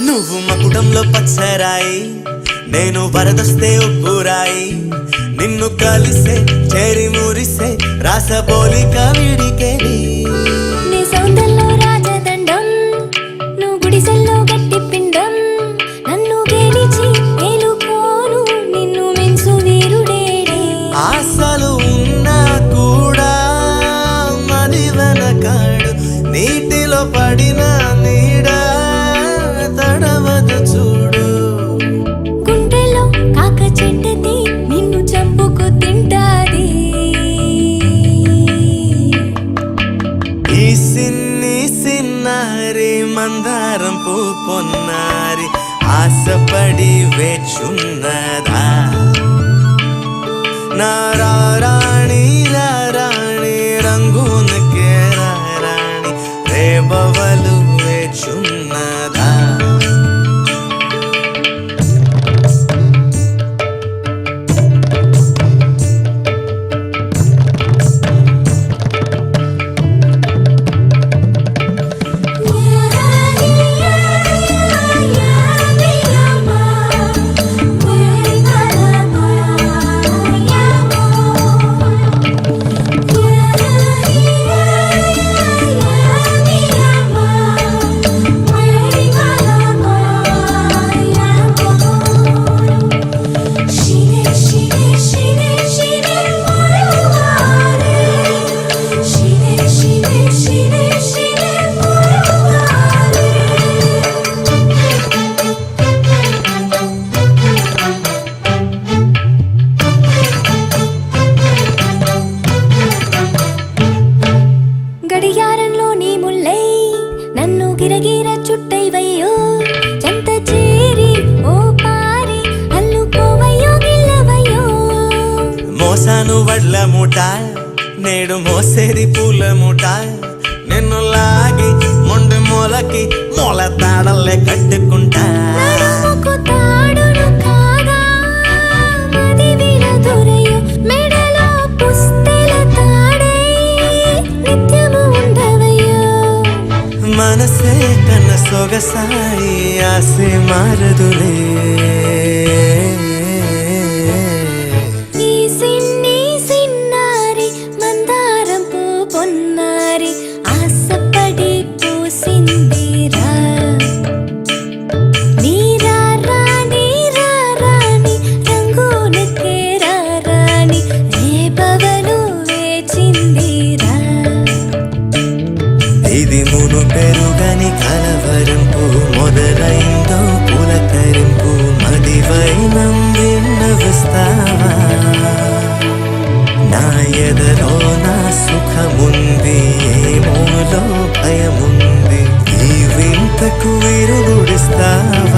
నువ్వు మకుటంలో పచ్చరాయి, నేను వరదస్తే ఉప్పురాయి. నిన్ను కలిసే చేరి మురిసే రాసబోలిక విడికేది. నీ సౌందర్యంలో రాజదండం, నువ్వు గుడిసెల్లో గట్టి పిండం. నన్ను గెలిచి ఏలుకోను నిన్ను మించు వీరుడేడే. ఆశలు ఉన్నా కూడా మది వెనకాడు, నీటిలో పడిన నీడ తడవదు చూడు. గుండెలో కాక చెడ్డది నిన్ను చంపుకు తింటాది. ఈ సిన్ని సిన్నారి మందారం పూ పొన్నారి ఆశపడి వేచున్నదా. నారాణి రాణి రంగునకే రాణి రేబవలు వేచున్నదా. గడియారంలో నీ ముల్లై నన్ను గిరగిర చుట్టైవయ్యో. చెంత చేరి ఓ పారి అల్లుకోవయ్యో గిల్లవయ్యో. మోసాను వడ్ల మూట, నేడు మోసేది పూల మూట. నిన్ను లాగి మొండి మూలకి మూల తాడల్లే కట్టుకుంటా. నడుముకు తాడును కాగా మది విరదురయ్యో. మెడలో పుస్తెల తాడై నిత్యము ఉండవయ్యో. మనసే కన్న సొగసాయి ఆసే మారదులే. ఈ సిన్ని సిన్నారి మందారం పూ పొన్నారి ఆశపడి పూసిందిరా. నీరా రాణి రంగునకే రాణి రేపవలు వేచిందిరా. ఇది మును పెరుగని కలవరింపు మొదలైందో వస్తావా నా ఎదలో నా సుఖముంది ఏమోలో భయముంది ఈ వింతకు విరుగుడిస్తావా